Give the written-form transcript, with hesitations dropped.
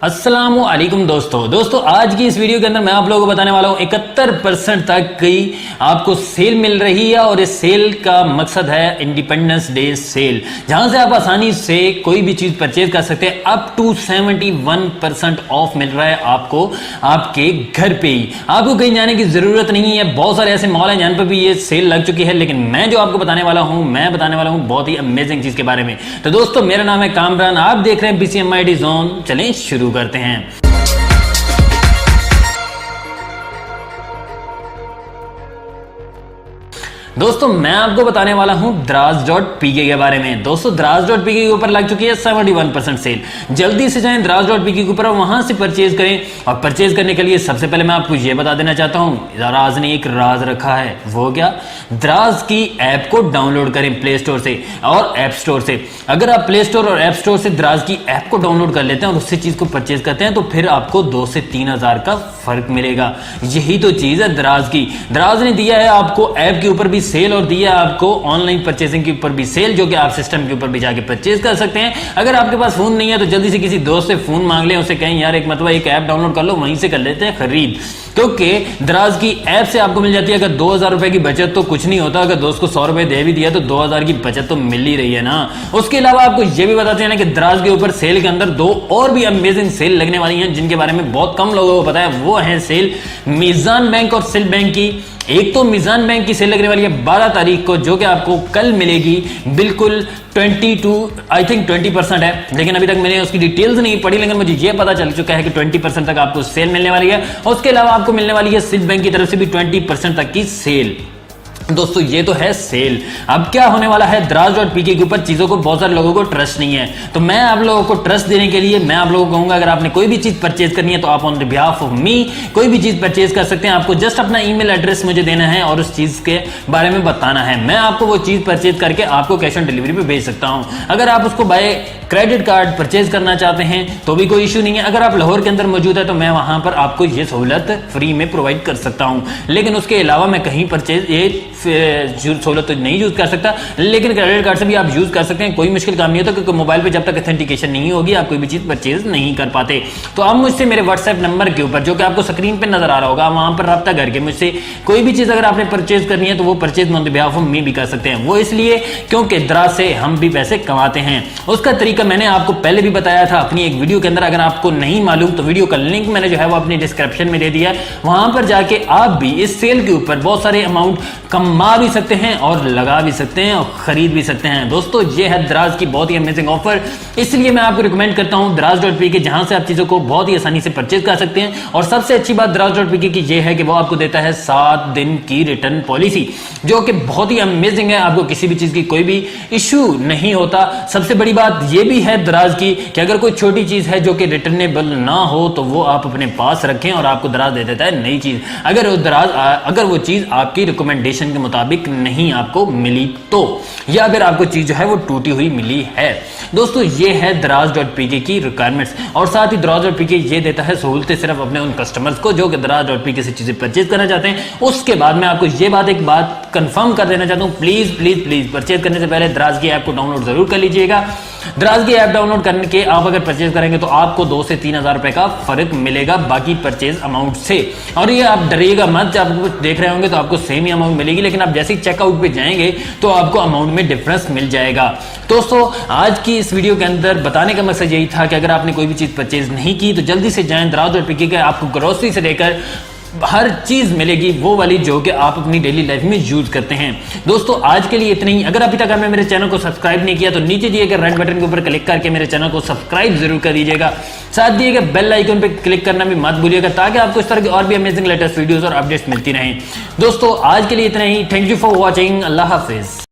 अस्सलामु अलैकुम दोस्तों आज की इस वीडियो के अंदर मैं आप लोगों को बताने वाला हूं 71% तक की आपको सेल मिल रही है और इस सेल का मकसद है इंडिपेंडेंस डे सेल, जहां से आप आसानी से कोई भी चीज परचेज कर सकते हैं। अप टू 71% ऑफ मिल रहा है आपको आपके घर पे ही, आपको कहीं जाने की जरूरत नहीं है। बहुत सारे ऐसे मॉल हैं जहां पर भी ये सेल लग चुकी है, लेकिन मैं जो आपको बताने वाला हूं बहुत ही अमेजिंग चीज के बारे में। तो दोस्तों मेरा नाम है कामरान, आप देख रहे हैं PCMID जोन। चलें शुरू करते हैं। दोस्तों मैं आपको बताने वाला हूं Draaz.pk के बारे में। दोस्तों Draaz.pk के ऊपर लग चुकी है 71% सेल। जल्दी से जाएं Draaz.pk के ऊपर और वहां से परचेज करें। और परचेज करने के लिए सबसे पहले मैं आपको यह बता देना चाहता हूं, Draaz ने एक राज रखा है। वो क्या? Draaz की ऐप को डाउनलोड करें प्ले स्टोर से और ऐप स्टोर से। अगर आप प्ले स्टोर और ऐप स्टोर से Draaz की ऐप को डाउनलोड कर लेते हैं और उससे चीज को परचेज करते हैं तो फिर आपको 2 से 3 हजार का फर्क मिलेगा। यही तो चीज है Draaz की। Draaz ने दिया है आपको ऐप के ऊपर भी सेल और दिया आपको ऑनलाइन परचेसिंग के ऊपर भी सेल, जो कि आप सिस्टम के ऊपर भी जाके परचेज कर सकते हैं। अगर आपके पास फोन नहीं है तो जल्दी से किसी दोस्त से फोन मांग लें, उसे कहें यार एक ऐप डाउनलोड कर लो, वहीं से कर लेते हैं खरीद। क्योंकि Draaz की ऐप से आपको मिल जाती है अगर 2000 रुपए की बचत तो कुछ नहीं होता, अगर दोस्त को 100 रुपए दे भी दिया तो 2000 की बचत तो मिल ही रही है ना। उसके अलावा आपको यह भी बताते हैं ना कि Draaz के ऊपर सेल के अंदर 2 और भी अमेजिंग सेल लगने वाली हैं, जिनके बारे में बहुत कम लोगों को पता है। वो है सेल मीजान बैंक और सिल बैंक की। एक तो मीजान बैंक की सेल लगने वाली है 12 तारीख को, जो कि आपको कल मिलेगी। बिल्कुल 20% है, लेकिन अभी तक मैंने उसकी डिटेल्स नहीं पढ़ी, लेकिन मुझे यह पता चल चुका है कि 20% तक आपको सेल मिलने वाली है। उसके अलावा आपको मिलने वाली है सिल बैंक की तरफ से भी 20% तक की सेल। दोस्तों ये तो है सेल। अब क्या होने वाला है, Draaz.pk के ऊपर चीजों को बहुत सारे लोगों को ट्रस्ट नहीं है, तो मैं आप लोगों को ट्रस्ट देने के लिए मैं आप लोगों को कहूंगा अगर आपने कोई भी चीज परचेज करनी है तो आप on the behalf of me कोई भी चीज परचेज कर सकते हैं। आपको जस्ट अपना ईमेल एड्रेस मुझे देना है और उस चीज के बारे में बताना है। मैं आपको वो चीज परचेज करके आपको कैश ऑन डिलीवरी पे भेज सकता हूं। अगर आप उसको बाय क्रेडिट कार्ड परचेज करना चाहते हैं तो भी कोई इश्यू नहीं है। अगर आप लाहौर के अंदर मौजूद है तो मैं वहां पर आपको ये सहूलत फ्री में प्रोवाइड कर सकता हूं, लेकिन उसके अलावा मैं कहीं परचेज ये सहूलत तो नहीं यूज कर सकता, लेकिन क्रेडिट कार्ड से भी आप यूज कर सकते हैं। कोई मुश्किल काम नहीं होता, क्योंकि मोबाइल पे जब तक ऑथेंटिकेशन नहीं होगी आप कोई भी चीज परचेज नहीं कर पाते। तो आप मुझसे मेरे व्हाट्सएप नंबर के ऊपर, जो कि आपको स्क्रीन पे नजर आ रहा होगा, वहां पर रब्ता करके मुझसे कोई भी चीज अगर आपने परचेज करनी है तो वो purchase on the behalf of me भी कर सकते हैं। वो इसलिए क्योंकि Draaz से हम भी पैसे कमाते हैं। उसका तरीका मैंने आपको पहले भी बताया था अपनी एक वीडियो के अंदर। अगर आपको नहीं मालूम तो वीडियो का लिंक मैंने जो है वो अपनी डिस्क्रिप्शन में दे दिया है, वहां पर जाके आप भी इस सेल के ऊपर बहुत सारे अमाउंट कमा भी सकते हैं और लगा भी सकते हैं और खरीद भी सकते हैं। दोस्तों ये है Draaz की बहुत ही अमेजिंग ऑफर, इसलिए मैं आपको रिकमेंड करता हूं Draaz.pk, जहां से आप चीजों को बहुत ही आसानी से परचेज कर सकते हैं। और सबसे अच्छी बात Draaz.pk की यह है कि वो आपको देता है 7 दिन की रिटर्न पॉलिसी, जो कि बहुत ही अमेजिंग है। आपको किसी भी चीज की कोई भी इश्यू नहीं होता। सबसे बड़ी बात यह भी है Draaz की कि अगर कोई छोटी चीज है जो कि रिटर्नेबल ना हो तो वो आप अपने पास रखें और आपको Draaz दे देता है नई चीज। अगर वो चीज आपकी रिकमेंडेशन के मुताबिक नहीं आपको मिली तो, या फिर आपको चीज जो है वो टूटी हुई मिली है। दोस्तों ये है Draaz.pk की रिक्वायरमेंट्स। और साथ ही Draaz.pk ये देता है सहूलतें सिर्फ अपने उन कस्टमर्स को जो कि Draaz.pk से चीजें परचेज करना चाहते हैं। उसके बाद मैं आपको ये एक बात कंफर्म कर देना चाहता हूं, प्लीज प्लीज प्लीज परचेज करने से पहले Draaz की ऐप को डाउनलोड जरूर कर लीजिएगा। Draaz की ऐप डाउनलोड करने के आप अगर परचेज करेंगे तो आपको 2 से 3 हजार रुपए का फर्क मिलेगा बाकी परचेज अमाउंट से। और ये आप डरिएगा मत, जब आप कुछ देख रहे होंगे तो आपको सेम ही अमाउंट मिलेगी, लेकिन आप जैसे ही चेकआउट पे जाएंगे तो आपको अमाउंट में डिफरेंस मिल जाएगा। दोस्तों आज की इस वीडियो के अंदर बताने का मकसद यही था कि अगर आपने कोई भी चीज परचेज नहीं की तो जल्दी से जाएं Draaz.pk के, आपको ग्रोसरी से लेकर हर चीज मिलेगी वो वाली जो कि आप अपनी डेली लाइफ में यूज करते हैं। दोस्तों आज के लिए इतना ही। अगर अभी तक आपने मेरे चैनल को सब्सक्राइब नहीं किया तो नीचे दिए गए रेड बटन के ऊपर क्लिक करके मेरे चैनल को सब्सक्राइब जरूर कर दीजिएगा। साथ दिए गए बेल आइकन पे क्लिक करना भी मत भूलिएगा, ताकि आपको इस तरह की और भी अमेजिंग लेटेस्ट वीडियोस और अपडेट्स मिलती रहें। दोस्तों आज के लिए इतना ही। Thank you for watching. अल्लाह हाफिज।